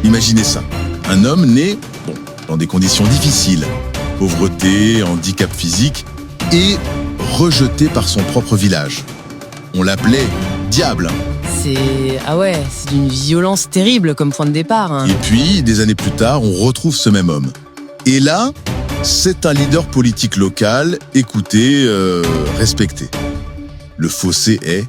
Imaginez ça, un homme né dans des conditions difficiles, pauvreté, handicap physique, et rejeté par son propre village. On l'appelait Diable. C'est d'une violence terrible comme point de départ. Hein. Et puis, des années plus tard, on retrouve ce même homme. Et là, c'est un leader politique local, écouté, respecté. Le fossé est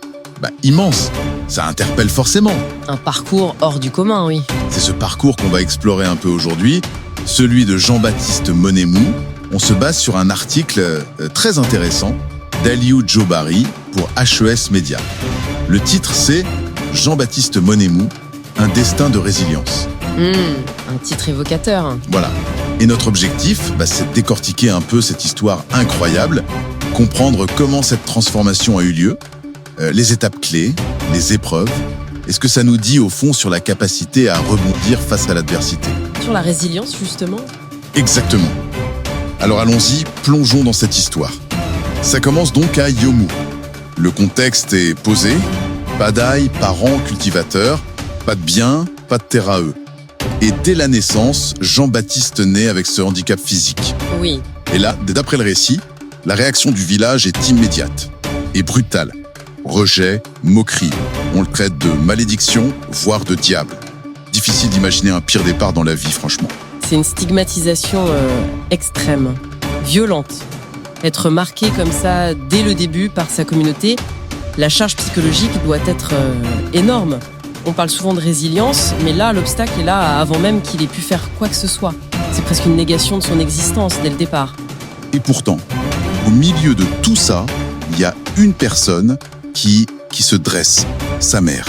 immense. Ça interpelle forcément. Un parcours hors du commun, oui. C'est ce parcours qu'on va explorer un peu aujourd'hui, celui de Jean-Baptiste Monnemou. On se base sur un article très intéressant d'Aliou Djobari pour HES Média. Le titre, c'est « Jean-Baptiste Monnemou, un destin de résilience ». Un titre évocateur. Voilà. Et notre objectif, c'est de décortiquer un peu cette histoire incroyable, comprendre comment cette transformation a eu lieu, les étapes clés, les épreuves, et ce que ça nous dit au fond sur la capacité à rebondir face à l'adversité. Sur la résilience, justement. Exactement. Alors allons-y, plongeons dans cette histoire. Ça commence donc à Yomou. Le contexte est posé, Padaï, parents, cultivateurs, pas de biens, pas de terre à eux. Et dès la naissance, Jean-Baptiste naît avec ce handicap physique. Oui. Et là, d'après le récit, la réaction du village est immédiate et brutale. Rejet, moquerie. On le traite de malédiction, voire de diable. Difficile d'imaginer un pire départ dans la vie, franchement. C'est une stigmatisation extrême, violente. Être marqué comme ça dès le début par sa communauté, la charge psychologique doit être énorme. On parle souvent de résilience, mais là, l'obstacle est là avant même qu'il ait pu faire quoi que ce soit. C'est presque une négation de son existence dès le départ. Et pourtant, au milieu de tout ça, il y a une personne qui se dresse, sa mère.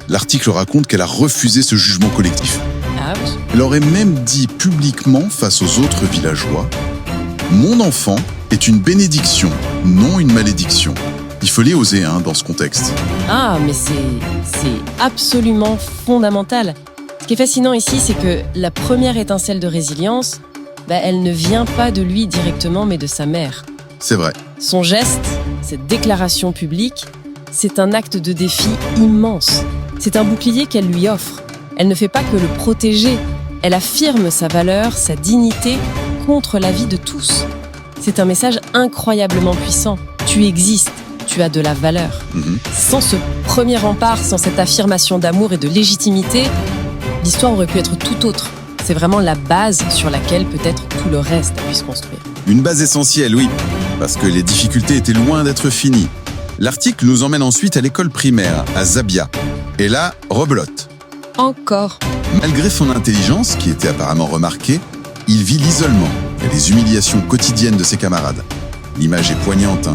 L'article raconte qu'elle a refusé ce jugement collectif. Ah oui. Elle aurait même dit publiquement face aux autres villageois « Mon enfant est une bénédiction, non une malédiction ». Il fallait oser dans ce contexte. Ah, mais c'est absolument fondamental. Ce qui est fascinant ici, c'est que la première étincelle de résilience, elle ne vient pas de lui directement, mais de sa mère. C'est vrai. Son geste, cette déclaration publique, c'est un acte de défi immense. C'est un bouclier qu'elle lui offre. Elle ne fait pas que le protéger. Elle affirme sa valeur, sa dignité contre la vie de tous. C'est un message incroyablement puissant. Tu existes. Tu as de la valeur. Sans ce premier rempart, sans cette affirmation d'amour et de légitimité, l'histoire aurait pu être tout autre. C'est vraiment la base sur laquelle peut-être tout le reste a pu se construire. Une base essentielle, oui, parce que les difficultés étaient loin d'être finies. L'article nous emmène ensuite à l'école primaire, à Zabia. Et là, rebelote. Encore. Malgré son intelligence, qui était apparemment remarquée, il vit l'isolement et les humiliations quotidiennes de ses camarades. L'image est poignante.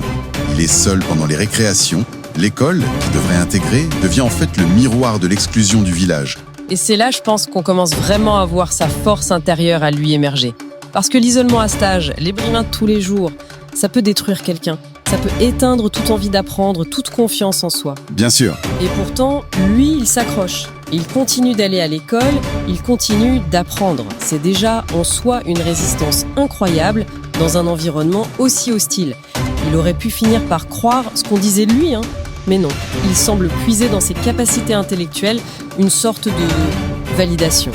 Il est seul pendant les récréations. L'école, qu'il devrait intégrer, devient en fait le miroir de l'exclusion du village. Et c'est là, je pense, qu'on commence vraiment à voir sa force intérieure à lui émerger. Parce que l'isolement à cet âge, les brimins de tous les jours, ça peut détruire quelqu'un. Ça peut éteindre toute envie d'apprendre, toute confiance en soi. Bien sûr. Et pourtant, lui, il s'accroche. Il continue d'aller à l'école, il continue d'apprendre. C'est déjà en soi une résistance incroyable dans un environnement aussi hostile. Il aurait pu finir par croire ce qu'on disait de lui, mais non. Il semble puiser dans ses capacités intellectuelles une sorte de validation,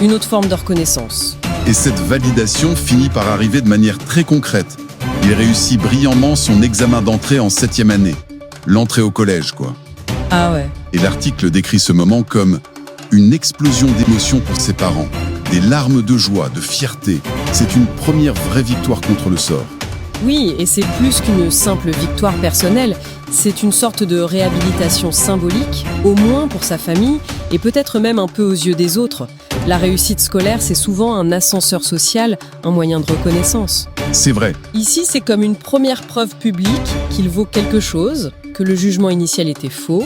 une autre forme de reconnaissance. Et cette validation finit par arriver de manière très concrète. Il réussit brillamment son examen d'entrée en 7e année. L'entrée au collège, quoi. Ah ouais. Et l'article décrit ce moment comme une explosion d'émotions pour ses parents. Des larmes de joie, de fierté. C'est une première vraie victoire contre le sort. Oui, et c'est plus qu'une simple victoire personnelle. C'est une sorte de réhabilitation symbolique, au moins pour sa famille, et peut-être même un peu aux yeux des autres. La réussite scolaire, c'est souvent un ascenseur social, un moyen de reconnaissance. C'est vrai. Ici, c'est comme une première preuve publique qu'il vaut quelque chose, que le jugement initial était faux.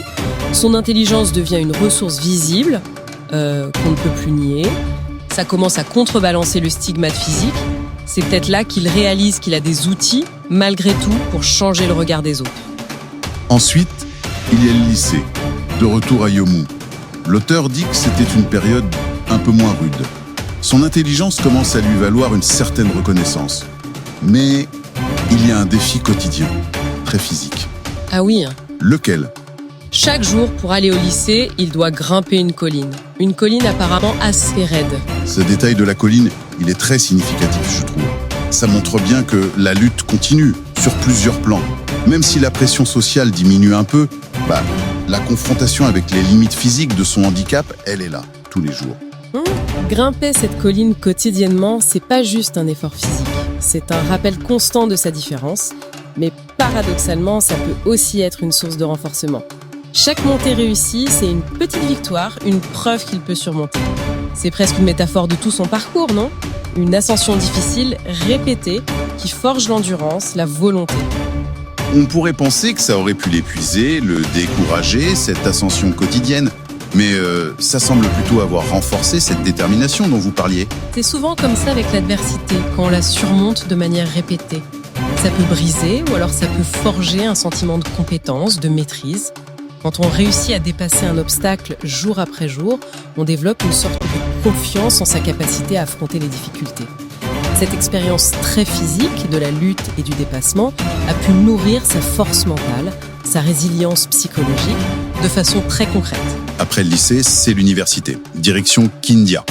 Son intelligence devient une ressource visible, qu'on ne peut plus nier. Ça commence à contrebalancer le stigmate physique. C'est peut-être là qu'il réalise qu'il a des outils, malgré tout, pour changer le regard des autres. Ensuite, il y a le lycée, de retour à Yomou. L'auteur dit que c'était une période un peu moins rude. Son intelligence commence à lui valoir une certaine reconnaissance. Mais il y a un défi quotidien, très physique. Ah oui. Lequel ? Chaque jour, pour aller au lycée, il doit grimper une colline. Une colline apparemment assez raide. Ce détail de la colline, il est très significatif, je trouve. Ça montre bien que la lutte continue sur plusieurs plans. Même si la pression sociale diminue un peu, la confrontation avec les limites physiques de son handicap, elle est là, tous les jours. Grimper cette colline quotidiennement, c'est pas juste un effort physique. C'est un rappel constant de sa différence, mais paradoxalement, ça peut aussi être une source de renforcement. Chaque montée réussie, c'est une petite victoire, une preuve qu'il peut surmonter. C'est presque une métaphore de tout son parcours, non ? Une ascension difficile, répétée, qui forge l'endurance, la volonté. On pourrait penser que ça aurait pu l'épuiser, le décourager, cette ascension quotidienne. Mais ça semble plutôt avoir renforcé cette détermination dont vous parliez. C'est souvent comme ça avec l'adversité, quand on la surmonte de manière répétée. Ça peut briser ou alors ça peut forger un sentiment de compétence, de maîtrise. Quand on réussit à dépasser un obstacle jour après jour, on développe une sorte de confiance en sa capacité à affronter les difficultés. Cette expérience très physique de la lutte et du dépassement a pu nourrir sa force mentale, sa résilience psychologique, de façon très concrète. Après le lycée, c'est l'université. Direction Kindia.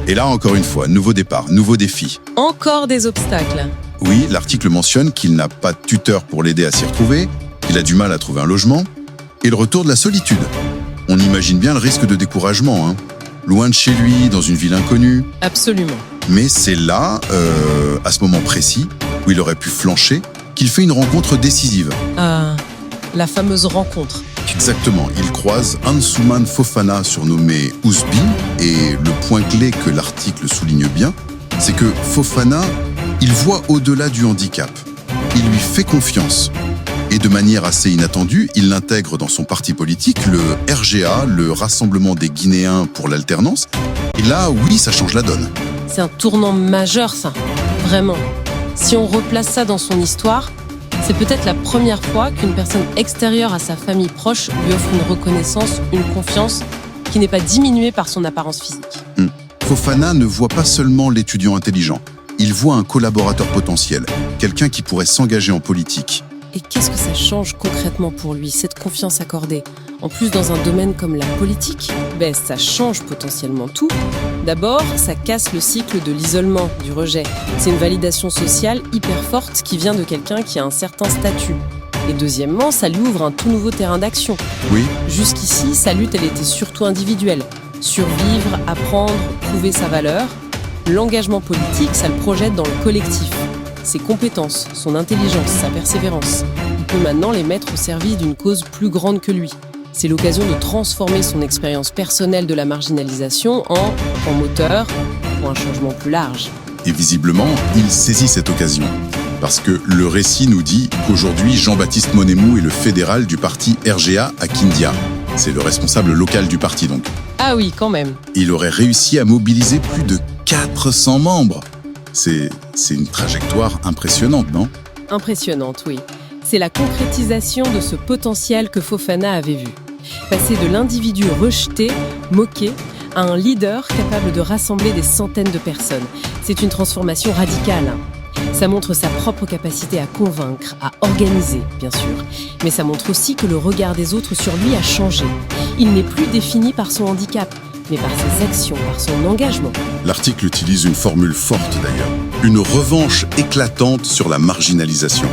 Et là, encore une fois, nouveau départ, nouveau défi. Encore des obstacles. Oui, l'article mentionne qu'il n'a pas de tuteur pour l'aider à s'y retrouver, qu'il a du mal à trouver un logement, et le retour de la solitude. On imagine bien le risque de découragement, loin de chez lui, dans une ville inconnue. Absolument. Mais c'est là, à ce moment précis, où il aurait pu flancher, qu'il fait une rencontre décisive. Ah, la fameuse rencontre. Exactement, il croise Ansuman Fofana, surnommé Ousbi, et le point clé que l'article souligne bien, c'est que Fofana, il voit au-delà du handicap. Il lui fait confiance. Et de manière assez inattendue, il l'intègre dans son parti politique, le RGA, le Rassemblement des Guinéens pour l'alternance. Et là, oui, ça change la donne. C'est un tournant majeur, ça. Vraiment. Si on replace ça dans son histoire, c'est peut-être la première fois qu'une personne extérieure à sa famille proche lui offre une reconnaissance, une confiance qui n'est pas diminuée par son apparence physique. Fofana ne voit pas seulement l'étudiant intelligent. Il voit un collaborateur potentiel, quelqu'un qui pourrait s'engager en politique. Et qu'est-ce que ça change concrètement pour lui, cette confiance accordée ? En plus, dans un domaine comme la politique, ça change potentiellement tout. D'abord, ça casse le cycle de l'isolement, du rejet. C'est une validation sociale hyper forte qui vient de quelqu'un qui a un certain statut. Et deuxièmement, ça lui ouvre un tout nouveau terrain d'action. Oui. Jusqu'ici, sa lutte, elle était surtout individuelle. Survivre, apprendre, prouver sa valeur. L'engagement politique, ça le projette dans le collectif. Ses compétences, son intelligence, sa persévérance. Il peut maintenant les mettre au service d'une cause plus grande que lui. C'est l'occasion de transformer son expérience personnelle de la marginalisation en moteur pour un changement plus large. Et visiblement, il saisit cette occasion. Parce que le récit nous dit qu'aujourd'hui, Jean-Baptiste Monnemou est le fédéral du parti RGA à Kindia. C'est le responsable local du parti donc. Ah oui, quand même. Il aurait réussi à mobiliser plus de 400 membres. C'est une trajectoire impressionnante, non ? Impressionnante, oui. C'est la concrétisation de ce potentiel que Fofana avait vu. Passer de l'individu rejeté, moqué, à un leader capable de rassembler des centaines de personnes. C'est une transformation radicale. Ça montre sa propre capacité à convaincre, à organiser, bien sûr. Mais ça montre aussi que le regard des autres sur lui a changé. Il n'est plus défini par son handicap, mais par ses actions, par son engagement. L'article utilise une formule forte d'ailleurs. Une revanche éclatante sur la marginalisation.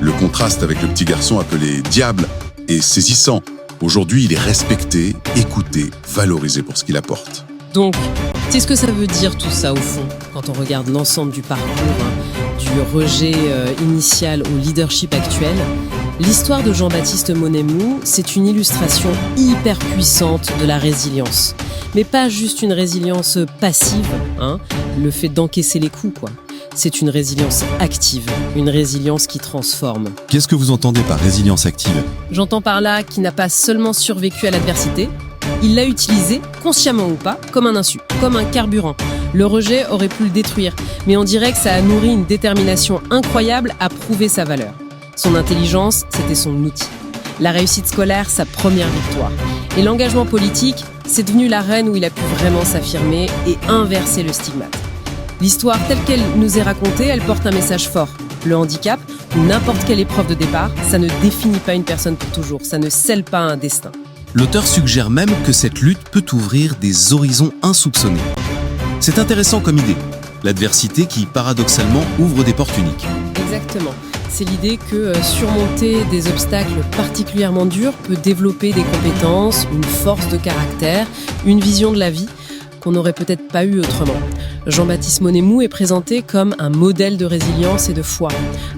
Le contraste avec le petit garçon appelé Diable est saisissant. Aujourd'hui, il est respecté, écouté, valorisé pour ce qu'il apporte. Donc, c'est ce que ça veut dire tout ça au fond, quand on regarde l'ensemble du parcours, du rejet initial au leadership actuel. L'histoire de Jean-Baptiste Monnemou, c'est une illustration hyper puissante de la résilience. Mais pas juste une résilience passive, le fait d'encaisser les coups, quoi. C'est une résilience active, une résilience qui transforme. Qu'est-ce que vous entendez par résilience active ? J'entends par là qu'il n'a pas seulement survécu à l'adversité, il l'a utilisé, consciemment ou pas, comme un insu, comme un carburant. Le rejet aurait pu le détruire, mais on dirait que ça a nourri une détermination incroyable à prouver sa valeur. Son intelligence, c'était son outil. La réussite scolaire, sa première victoire. Et l'engagement politique, c'est devenu l'arène où il a pu vraiment s'affirmer et inverser le stigmate. L'histoire telle qu'elle nous est racontée, elle porte un message fort. Le handicap, ou n'importe quelle épreuve de départ, ça ne définit pas une personne pour toujours, ça ne scelle pas un destin. L'auteur suggère même que cette lutte peut ouvrir des horizons insoupçonnés. C'est intéressant comme idée, l'adversité qui, paradoxalement, ouvre des portes uniques. Exactement. C'est l'idée que surmonter des obstacles particulièrement durs peut développer des compétences, une force de caractère, une vision de la vie qu'on n'aurait peut-être pas eu autrement. Jean-Baptiste Monnemou est présenté comme un modèle de résilience et de foi.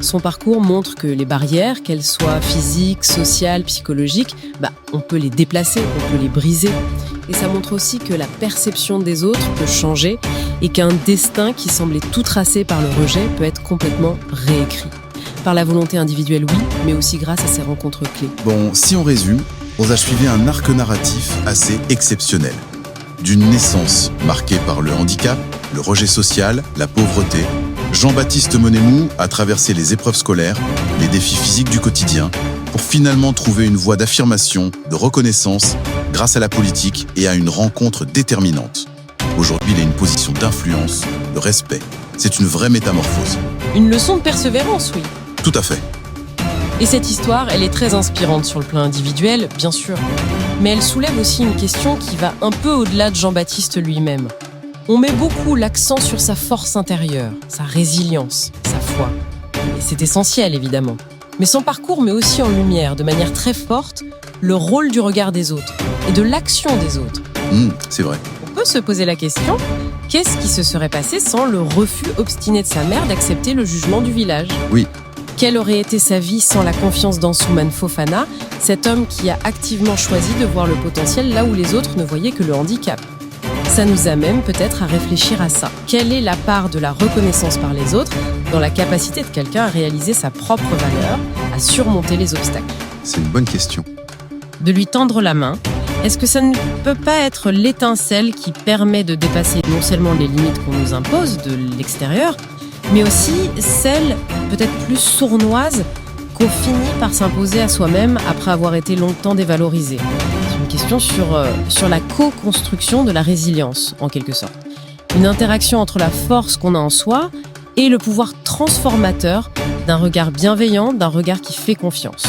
Son parcours montre que les barrières, qu'elles soient physiques, sociales, psychologiques, on peut les déplacer, on peut les briser. Et ça montre aussi que la perception des autres peut changer et qu'un destin qui semblait tout tracé par le rejet peut être complètement réécrit. Par la volonté individuelle, oui, mais aussi grâce à ces rencontres clés. Bon, si on résume, on a suivi un arc narratif assez exceptionnel. D'une naissance marquée par le handicap, le rejet social, la pauvreté, Jean-Baptiste Monnemou a traversé les épreuves scolaires, les défis physiques du quotidien, pour finalement trouver une voie d'affirmation, de reconnaissance, grâce à la politique et à une rencontre déterminante. Aujourd'hui, il a une position d'influence, de respect. C'est une vraie métamorphose. Une leçon de persévérance, oui. Tout à fait. Et cette histoire, elle est très inspirante sur le plan individuel, bien sûr. Mais elle soulève aussi une question qui va un peu au-delà de Jean-Baptiste lui-même. On met beaucoup l'accent sur sa force intérieure, sa résilience, sa foi. Et c'est essentiel, évidemment. Mais son parcours met aussi en lumière, de manière très forte, le rôle du regard des autres et de l'action des autres. C'est vrai. On peut se poser la question, qu'est-ce qui se serait passé sans le refus obstiné de sa mère d'accepter le jugement du village ? Oui. Quelle aurait été sa vie sans la confiance d'Ansoumane Fofana, cet homme qui a activement choisi de voir le potentiel là où les autres ne voyaient que le handicap ? Ça nous amène peut-être à réfléchir à ça. Quelle est la part de la reconnaissance par les autres dans la capacité de quelqu'un à réaliser sa propre valeur, à surmonter les obstacles ? C'est une bonne question. De lui tendre la main, est-ce que ça ne peut pas être l'étincelle qui permet de dépasser non seulement les limites qu'on nous impose de l'extérieur, mais aussi celle, peut-être plus sournoise, qu'on finit par s'imposer à soi-même après avoir été longtemps dévalorisé. C'est une question sur la co-construction de la résilience, en quelque sorte. Une interaction entre la force qu'on a en soi et le pouvoir transformateur d'un regard bienveillant, d'un regard qui fait confiance.